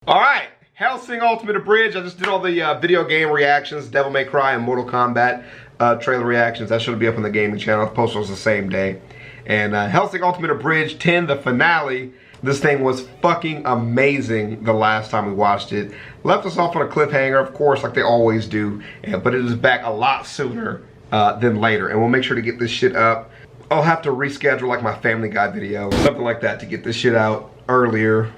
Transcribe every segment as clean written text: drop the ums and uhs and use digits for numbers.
Alright, Hellsing Ultimate Abridged. I just did all the video game reactions, Devil May Cry and Mortal Kombat trailer reactions. That should be up on the gaming channel. The post was the same day. And Hellsing Ultimate Abridged 10, the finale. This thing was fucking amazing the last time we watched it. Left us off on a cliffhanger, of course, like they always do. But it is back a lot sooner than later. And we'll make sure to get this shit up. I'll have to reschedule like my Family Guy video, something like that, to get this shit out earlier.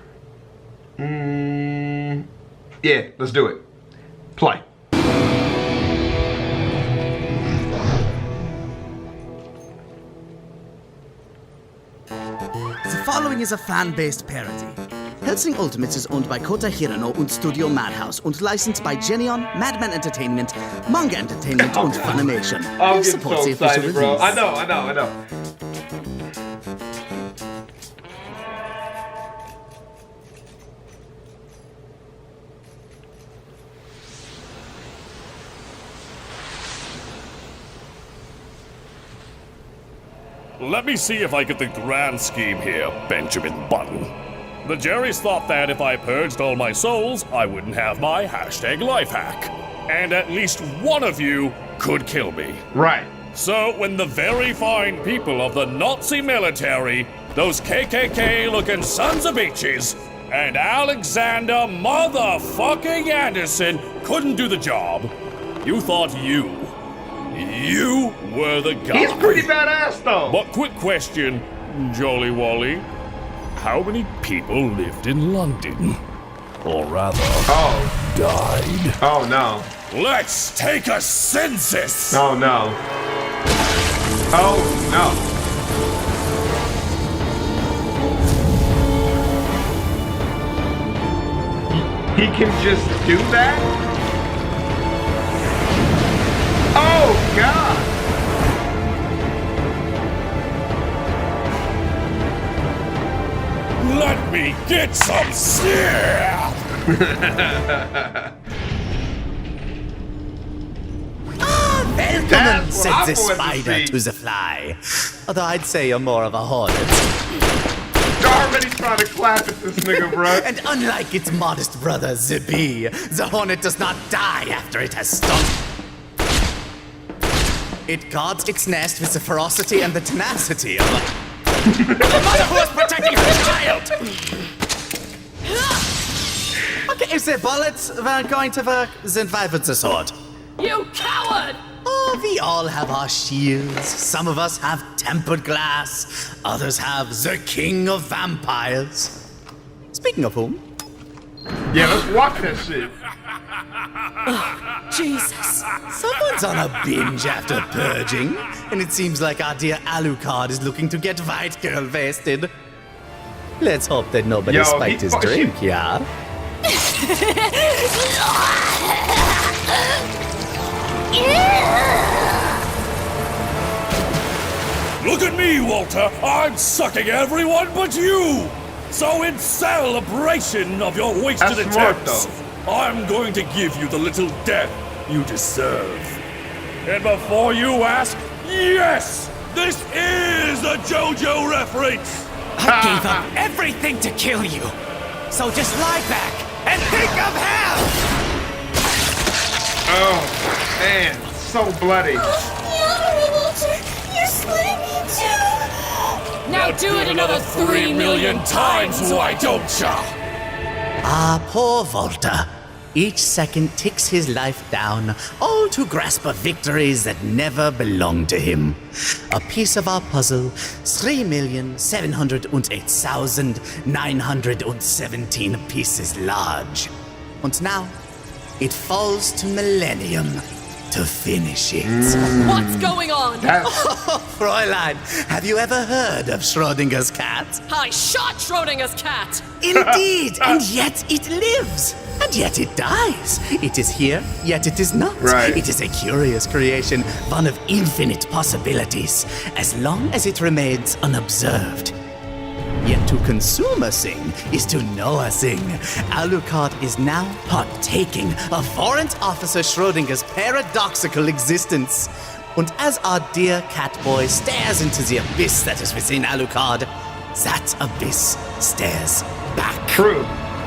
Yeah, let's do it. Play. The following is a fan-based parody. Hellsing Ultimate is owned by Kota Hirano und Studio Madhouse und licensed by Genion, Madman Entertainment, Manga Entertainment und Funimation. I'm getting so excited, bro. I know. Let me see if I get the grand scheme here, Benjamin Button. The Jerrys thought that if I purged all my souls, I wouldn't have my #lifehack. And at least one of you could kill me. Right. So when the very fine people of the Nazi military, those KKK-looking sons of bitches, and Alexander motherfucking Anderson couldn't do the job, you thought you were the guy. He's pretty badass, though. But quick question, Jolly Wally. How many people lived in London? Or rather, died? Oh, no. Let's take a census! Oh, no. Oh, no. He can just do that? Oh, God! Let me get some snap! Welcome, said the spider to the fly. Although I'd say you're more of a hornet. Already trying to clap at this nigga, bro. And unlike its modest brother, the bee, the hornet does not die after it has stung. It guards its nest with the ferocity and the tenacity of a mother who is protecting her child! Okay, if the bullets weren't going to work, then why would the sword? You coward! Oh, we all have our shields. Some of us have tempered glass. Others have the king of vampires. Speaking of whom? Yeah, let's watch that shit. Jesus. Someone's on a binge after purging, and it seems like our dear Alucard is looking to get white girl wasted. Let's hope that nobody spiked his drink, yeah? Look at me, Walter! I'm sucking everyone but you! So in celebration of your wasted attempts, I'm going to give you the little death you deserve. And before you ask, yes! This is a JoJo reference! I gave up everything to kill you! So just lie back and think of hell! Oh, man. So bloody. You're slitting me too! Now do it another 3 million times, why don't ya? Ah, poor Volta. Each second ticks his life down, all to grasp a victories that never belonged to him. A piece of our puzzle, 3,708,917 pieces large. And now, it falls to Millennium to finish it. What's going on? Oh, Fräulein, have you ever heard of Schrodinger's cat? I shot Schrodinger's cat! Indeed, and yet it lives. And yet it dies. It is here, yet it is not. Right. It is a curious creation, one of infinite possibilities, as long as it remains unobserved. Yet to consume a thing is to know a thing. Alucard is now partaking of Warrant Officer Schrodinger's paradoxical existence. And as our dear Catboy stares into the abyss that is within Alucard, that abyss stares back. True.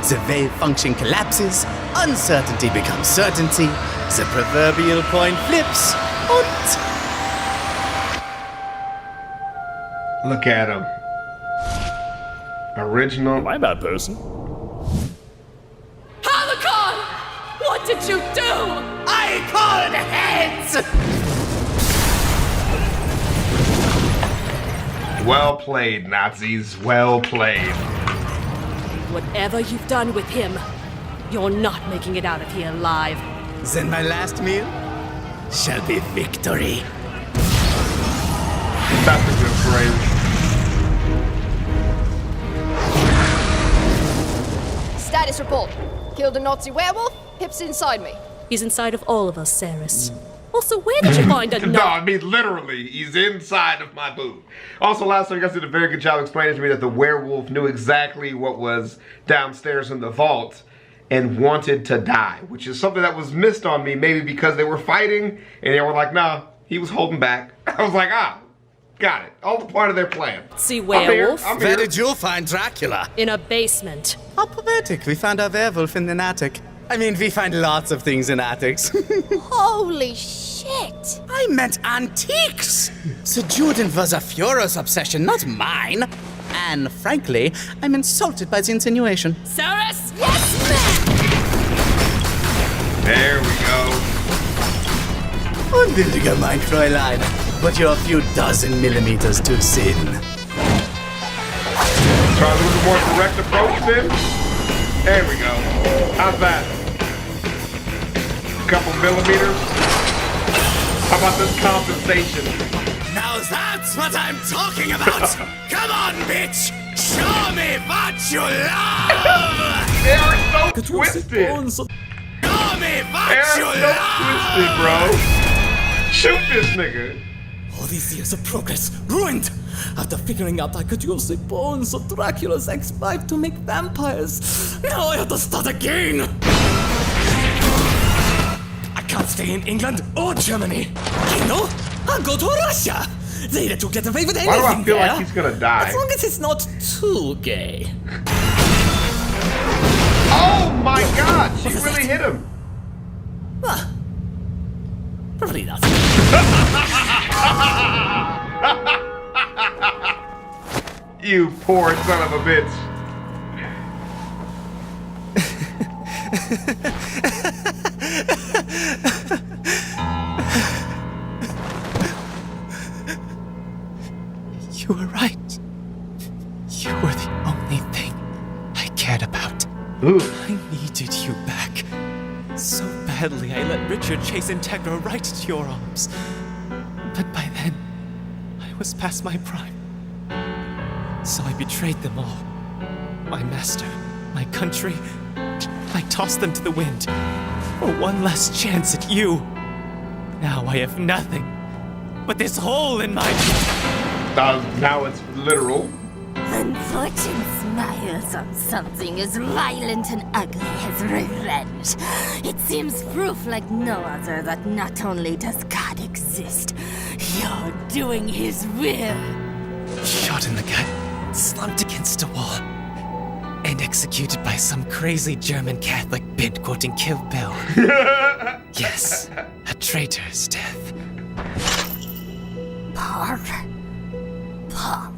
The wave function collapses, uncertainty becomes certainty, the proverbial coin flips, and... Look at him. Original. Am I a bad person? Halicon! What did you do? I called heads! Well played, Nazis. Well played. Whatever you've done with him, you're not making it out of here alive. Then my last meal shall be victory. That's a good phrase. Status report. Killed a Nazi werewolf. Hip's inside me. He's inside of all of us, Saris. Also, where did you find a No, I mean literally, he's inside of my boob. Also, last time you guys did a very good job explaining to me that the werewolf knew exactly what was downstairs in the vault and wanted to die, which is something that was missed on me, maybe because they were fighting and they were like, nah, he was holding back. I was like, got it. All the part of their plan. See werewolf? I'm Where here. did you find Dracula? In a basement. How poetic. We found a werewolf in an attic. I mean, we find lots of things in attics. Holy shit! I meant antiques! Sir Jordan was a Führer's obsession, not mine. And frankly, I'm insulted by the insinuation. Saris? Yes, man! There we go. Unwilliger mein Fräulein, but you're a few dozen millimeters too thin. Try a little more direct approach then. There we go. How's that? A couple millimeters. How about this compensation? Now that's what I'm talking about! Come on, bitch! Show me what you love! They are so twisted. Show me They what are you so love! twisted, bro. Shoot this nigga. All these years of progress ruined! After figuring out I could use the bones of Dracula's ex-wife to make vampires, now I have to start again! I can't stay in England or Germany. You know, I'll go to Russia! They let you get away with anything Why do I feel there, like he's gonna die? as long as it's not too gay. Oh my god, she really hit him. Probably not. You poor son of a bitch. You were right. You were the only thing I cared about. Ooh. I needed you back. So badly I let Richard chase Integra right into your arms. But by then, I was past my prime. So I betrayed them all. My master, my country. I tossed them to the wind for one last chance at you. Now I have nothing but this hole in my... Now it's literal. Unfortune smiles on something as violent and ugly as revenge. It seems proof like no other that not only does God exist, you're doing his will. Shot in the gut, slumped against a wall, and executed by some crazy German Catholic bid quoting Kill Bill. Yes, a traitor's death. Pomp.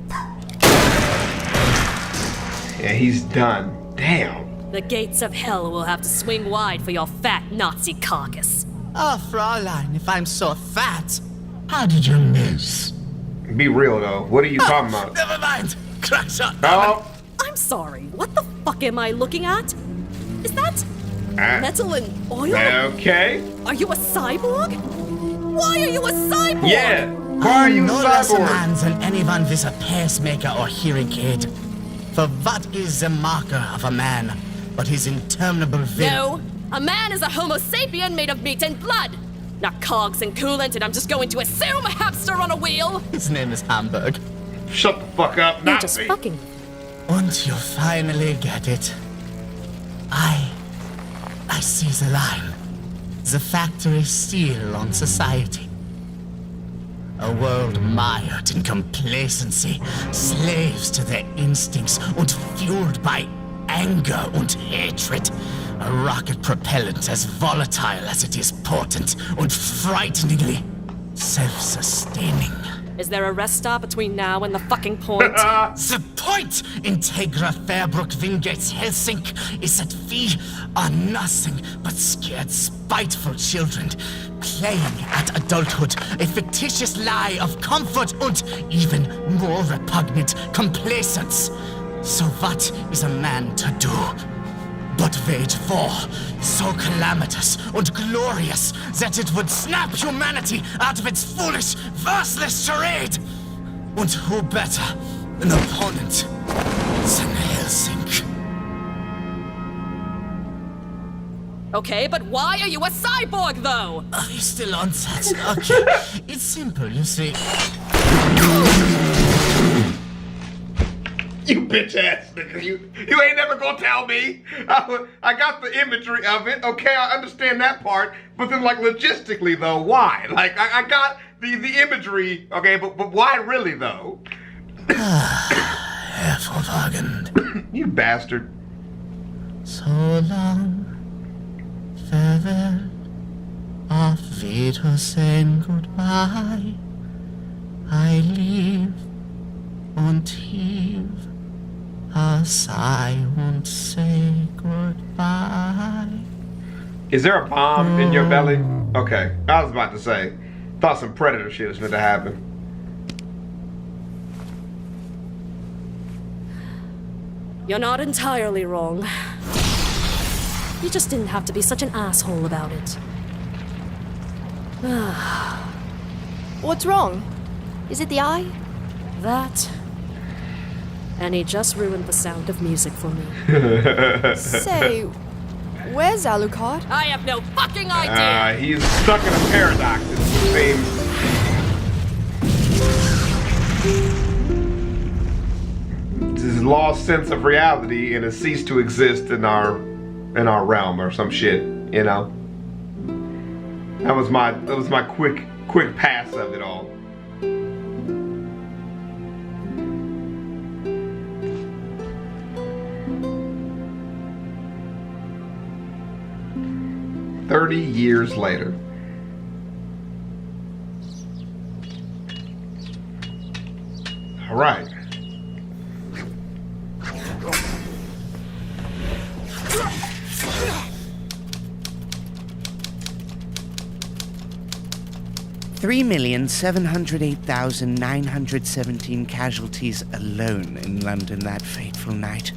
Yeah, he's done. Damn. The gates of hell will have to swing wide for your fat Nazi carcass. Oh, Fräulein, if I'm so fat, how did you miss? Be real though. What are you talking about? Never mind. Crack shot. Oh. I'm sorry, what the fuck am I looking at? Is that metal and oil? Okay. Are you a cyborg? Why are you a cyborg? Yeah. Why are you a no less a cyborg? man than anyone with a pacemaker or hearing aid. For what is the marker of a man but his interminable will? No, a man is a homo sapien made of meat and blood. Not cogs and coolant, and I'm just going to assume a hamster on a wheel. His name is Hamburg. Shut the fuck up, You're just Nazi. fucking. And you finally get it. I see the line. The factory seal on society. A world mired in complacency, slaves to their instincts, and fueled by anger und Hatred. A rocket propellant as volatile as it is potent and frighteningly self-sustaining. Is there a rest stop between now and the fucking point? The point, Integra Fairbrook Wingates Hellsing, is that we are nothing but scared, spiteful children, playing at adulthood a fictitious lie of comfort and even more repugnant complacence. So what is a man to do? But wage war, so calamitous and glorious that it would snap humanity out of its foolish, worthless charade. And who better an opponent than Hellsing? Okay, but why are you a cyborg, though? Are you still on that? Okay, it's simple, you see. You bitch ass nigga, you ain't never gonna tell me. I got the imagery of it, okay, I understand that part, but then like logistically though, why? Like I got the imagery, okay, but why really though? Hervorragend. You bastard. So long, farewell, auf Wiedersehen, goodbye. I leave und heave a sigh and say goodbye. Is there a bomb in your belly? Okay, I was about to say. Thought some Predator shit was meant to happen. You're not entirely wrong. You just didn't have to be such an asshole about it. What's wrong? Is it the eye? That. And he just ruined the sound of music for me. Say, where's Alucard? I have no fucking idea! He's stuck in a paradox, it seems. His lost sense of reality and has ceased to exist in our realm or some shit, you know? That was my quick pass of it all. $30 years later. All right. Three 3,708,917 casualties alone in London that fateful night.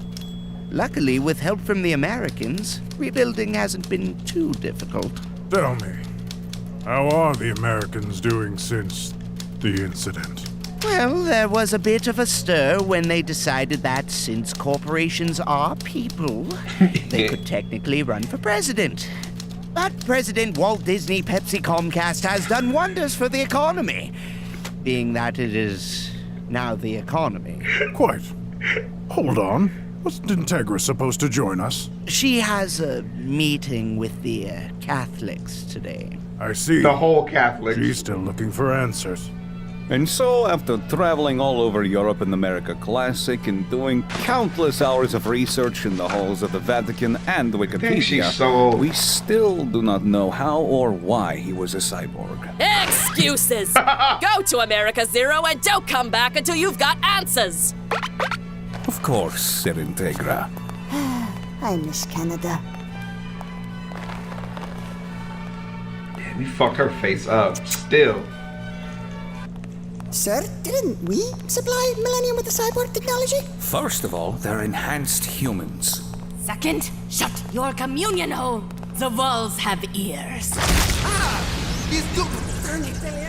Luckily, with help from the Americans, rebuilding hasn't been too difficult. Tell me, how are the Americans doing since the incident? Well, there was a bit of a stir when they decided that since corporations are people, they could technically run for president. But President Walt Disney Pepsi Comcast has done wonders for the economy, being that it is now the economy. Quite. Hold on. Wasn't Integra supposed to join us? She has a meeting with the Catholics today. I see. The whole Catholics. She's still looking for answers. And so, after traveling all over Europe and America Classic and doing countless hours of research in the halls of the Vatican and Wikipedia, we still do not know how or why he was a cyborg. Excuses! Go to America Zero and don't come back until you've got answers! Of course, Sir Integra. I miss Canada. Damn, he fucked her face up. Still. Sir, didn't we supply Millennium with the cyborg technology? First of all, they're enhanced humans. Second, shut your communion hole. The walls have ears.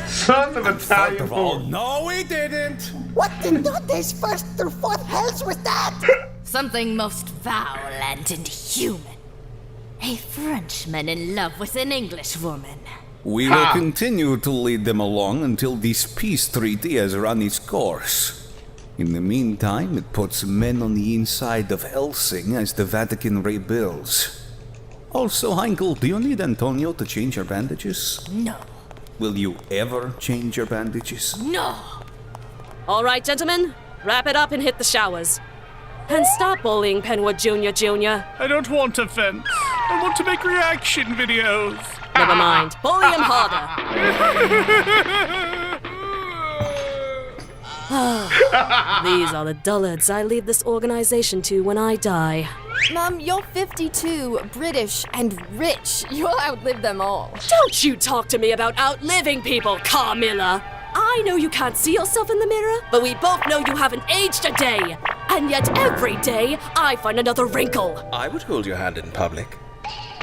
Son of Italian. First of all, no, we didn't. What in Dante's first through fourth hells was that? Something most foul and inhuman. A Frenchman in love with an Englishwoman. We will continue to lead them along until this peace treaty has run its course. In the meantime, it puts men on the inside of Hellsing as the Vatican rebuilds. Also, Heinkel, do you need Antonio to change your bandages? No. Will you ever change your bandages? No. All right, gentlemen, wrap it up and hit the showers. And stop bullying Penwood Jr. I don't want to vent. I want to make reaction videos. Never mind. Bully him harder. These are the dullards I leave this organization to when I die. Mum, you're 52, British, and rich. You'll outlive them all. Don't you talk to me about outliving people, Carmilla. I know you can't see yourself in the mirror, but we both know you haven't aged a day. And yet every day, I find another wrinkle. I would hold your hand in public.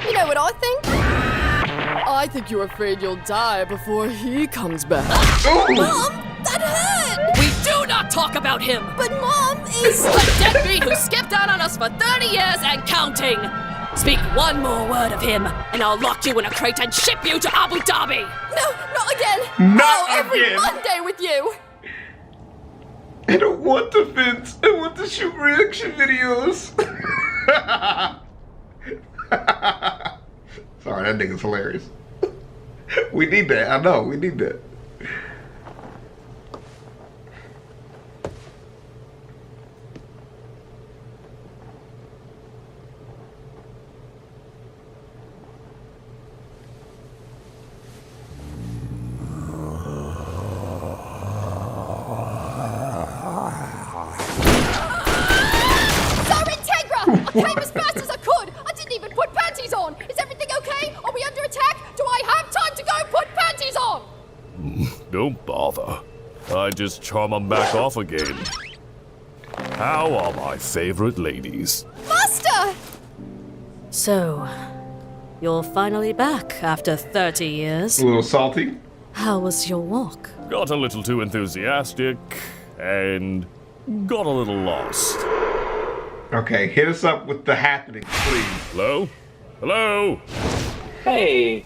You know what I think? I think you're afraid you'll die before he comes back. Mom, that hurt! We do not talk about him! But Mom is a deadbeat who skipped out on us for 30 years and counting! Speak one more word of him, and I'll lock you in a crate and ship you to Abu Dhabi! No, not again! Not every again! Monday with you! I don't want to vent. I want to shoot reaction videos. Sorry, that nigga's hilarious. We need that. I know, we need that. I came as fast as I could! I didn't even put panties on! Is everything okay? Are we under attack? Do I have time to go put panties on? Don't bother. I just charm them back off again. How are my favorite ladies? Master! So, you're finally back after 30 years. A little salty. How was your walk? Got a little too enthusiastic and got a little lost. Okay, hit us up with the happening, please. Hello? Hello? Hey.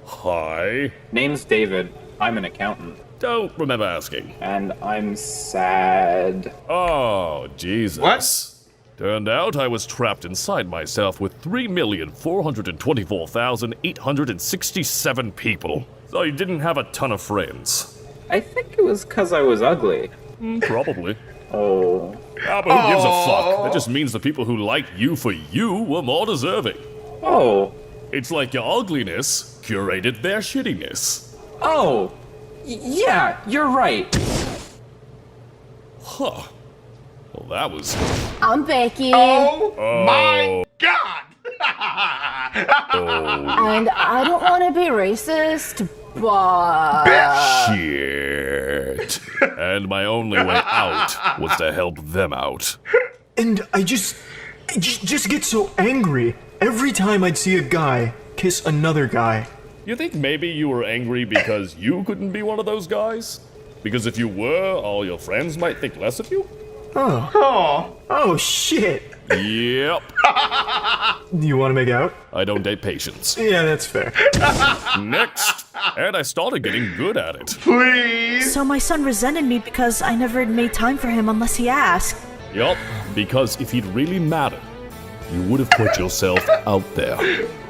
Hi. Name's David. I'm an accountant. Don't remember asking. And I'm sad. Oh, Jesus. What? Turned out I was trapped inside myself with 3,424,867 people. So I didn't have a ton of friends. I think it was because I was ugly. Probably. Oh. Ah, but who gives a fuck? That just means the people who like you for you were more deserving. Oh. It's like your ugliness curated their shittiness. Oh. Yeah, you're right. Huh. Well, that was... I'm Becky. Oh my God! And I don't want to be racist, but... Shit. And my only way out was to help them out. And I just get so angry every time I'd see a guy kiss another guy. You think maybe you were angry because you couldn't be one of those guys? Because if you were, all your friends might think less of you? Oh shit. Yep. Do you want to make out? I don't date patients. Yeah, that's fair. Next. And I started getting good at it. Please. So my son resented me because I never made time for him unless he asked. Yup, because if he'd really mattered, you would have put yourself out there.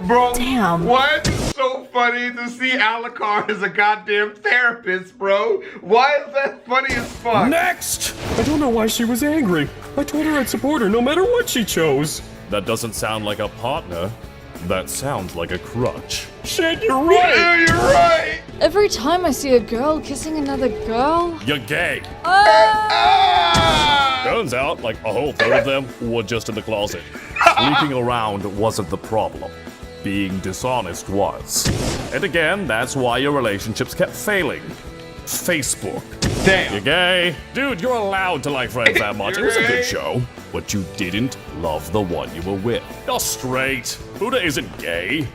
Bro, damn. Why is it so funny to see Alucard as a goddamn therapist, bro? Why is that funny as fuck? Next! I don't know why she was angry. I told her I'd support her no matter what she chose. That doesn't sound like a partner. That sounds like a crutch. Shit, you're right! Yeah, you're right! Every time I see a girl kissing another girl... You're gay! Turns out, like a whole third of them were just in the closet. Sleeping around wasn't the problem. Being dishonest was. And again, that's why your relationships kept failing. Facebook. Damn. You're gay. Dude, you're allowed to like friends that much. It was a good show. But you didn't love the one you were with. You're straight. Buddha isn't gay.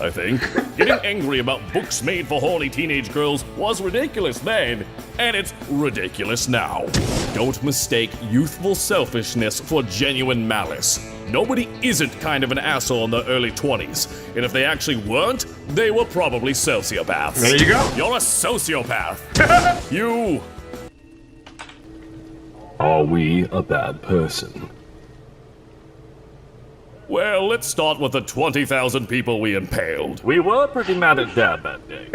I think. Getting angry about books made for horny teenage girls was ridiculous then, and it's ridiculous now. Don't mistake youthful selfishness for genuine malice. Nobody isn't kind of an asshole in their early 20s, and if they actually weren't, they were probably sociopaths. There you go. You're a sociopath. You. Are we a bad person? Well, let's start with the 20,000 people we impaled. We were pretty mad at Dad that day.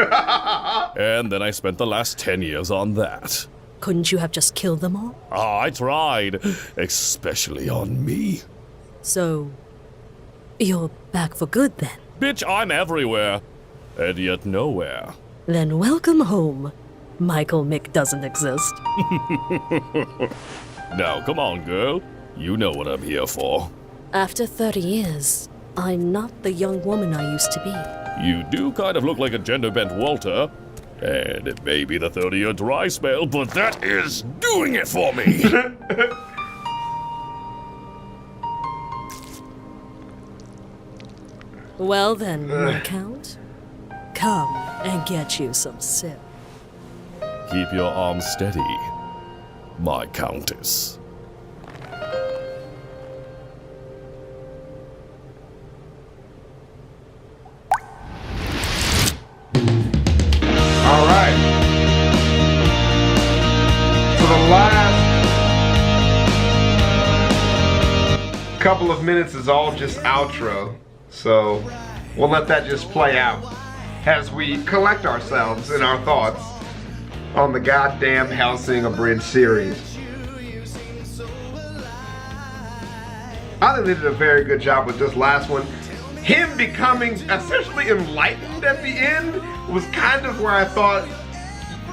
And then I spent the last 10 years on that. Couldn't you have just killed them all? I tried, especially on me. So, you're back for good then? Bitch, I'm everywhere, and yet nowhere. Then welcome home. Michael Mick doesn't exist. Now, come on, girl. You know what I'm here for. After 30 years, I'm not the young woman I used to be. You do kind of look like a gender-bent Walter. And it may be the 30-year dry spell, but that is doing it for me. Well then, my count, come and get you some sip. Keep your arms steady, my countess. All right. For the last couple of minutes is all just outro, so we'll let that just play out as we collect ourselves and our thoughts on the goddamn Hellsing Abridged series. I think they did a very good job with this last one. Him becoming essentially enlightened at the end was kind of where I thought,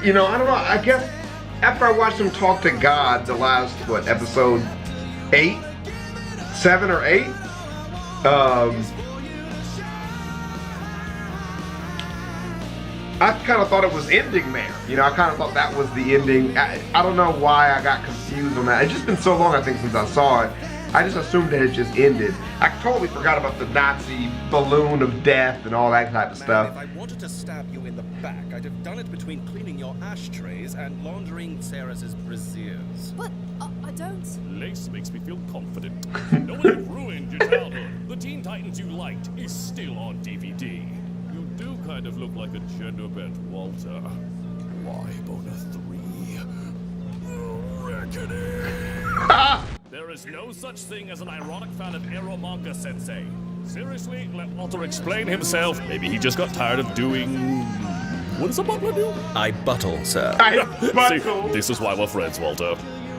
you know, I don't know, I guess after I watched him talk to God the last, what, episode 7 or 8? I kind of thought it was ending there. You know, I kind of thought that was the ending. I don't know why I got confused on that. It's just been so long, I think, since I saw it. I just assumed that it just ended. I totally forgot about the Nazi balloon of death and all that type of stuff. If I wanted to stab you in the back, I'd have done it between cleaning your ashtrays and laundering Sarah's brassieres. But I don't... Lace makes me feel confident. Knowing you've ruined your childhood, the Teen Titans you liked is still on DVD. You do kind of look like a gender-bent Walter. Why, Bona 3? Reckoning! There is no such thing as an ironic fan of Ero manga, Sensei. Seriously, let Walter explain himself. Maybe he just got tired of doing... What does a butler do? I buttle, sir. I buttle. See, this is why we're friends, Walter.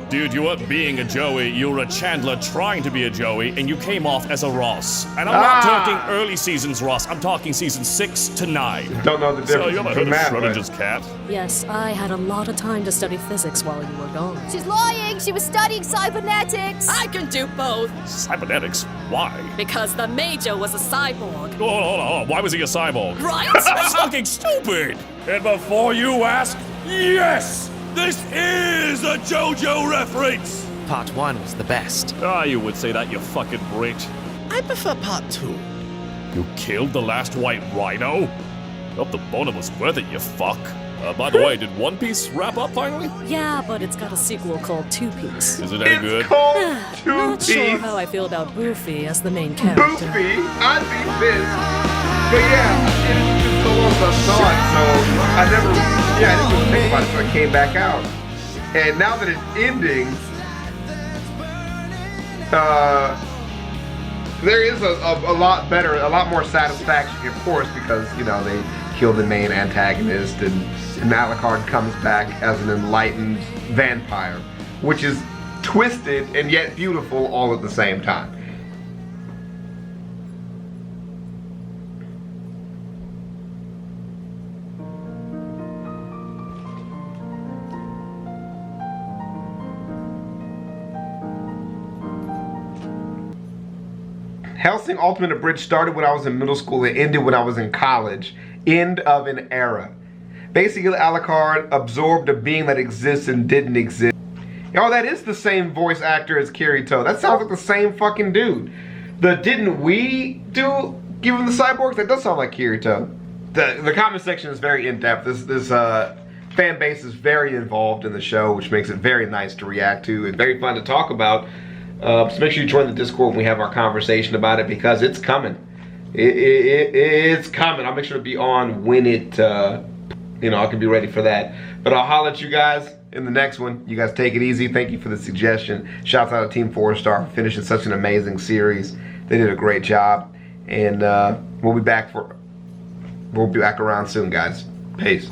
Dude, you weren't being a Joey, you were a Chandler trying to be a Joey, and you came off as a Ross. And I'm not talking early seasons Ross, I'm talking seasons 6 to 9. Don't know the difference. So you ever heard of Schrodinger's cat? Yes, I had a lot of time to study physics while you were gone. She's lying! She was studying cybernetics! I can do both! Cybernetics? Why? Because the Major was a cyborg. Hold on. Why was he a cyborg? Right? That's fucking stupid! And before you ask, yes! This is a JoJo reference! Part 1 was the best. You would say that, you fucking Brit. I prefer part 2. You killed the last white rhino? Hope the boner was worth it, you fuck. By the way, did One Piece wrap up finally? Yeah, but it's got a sequel called Two Piece. Is it any good? Not sure how I feel about Boofy as the main character. Boofy? I think this. But yeah, it's been so long since I saw it, so I didn't really think about it until I came back out. And now that it's ending, there is a lot better, a lot more satisfaction, of course, because, you know, they kill the main antagonist and Alucard comes back as an enlightened vampire, which is twisted and yet beautiful all at the same time. Hellsing Ultimate Abridged started when I was in middle school and ended when I was in college. End of an era. Basically, Alucard absorbed a being that exists and didn't exist. Oh, that is the same voice actor as Kirito. That sounds like the same fucking dude. The didn't we do give him the cyborgs? That does sound like Kirito. The comment section is very in-depth. This fan base is very involved in the show, which makes it very nice to react to and very fun to talk about. So make sure you join the Discord when we have our conversation about it, because it's coming. It's coming. I'll make sure to be on when it, you know, I can be ready for that. But I'll holler at you guys in the next one. You guys take it easy. Thank you for the suggestion. Shouts out to Team 4-Star for finishing such an amazing series. They did a great job. And we'll be back around soon, guys. Peace.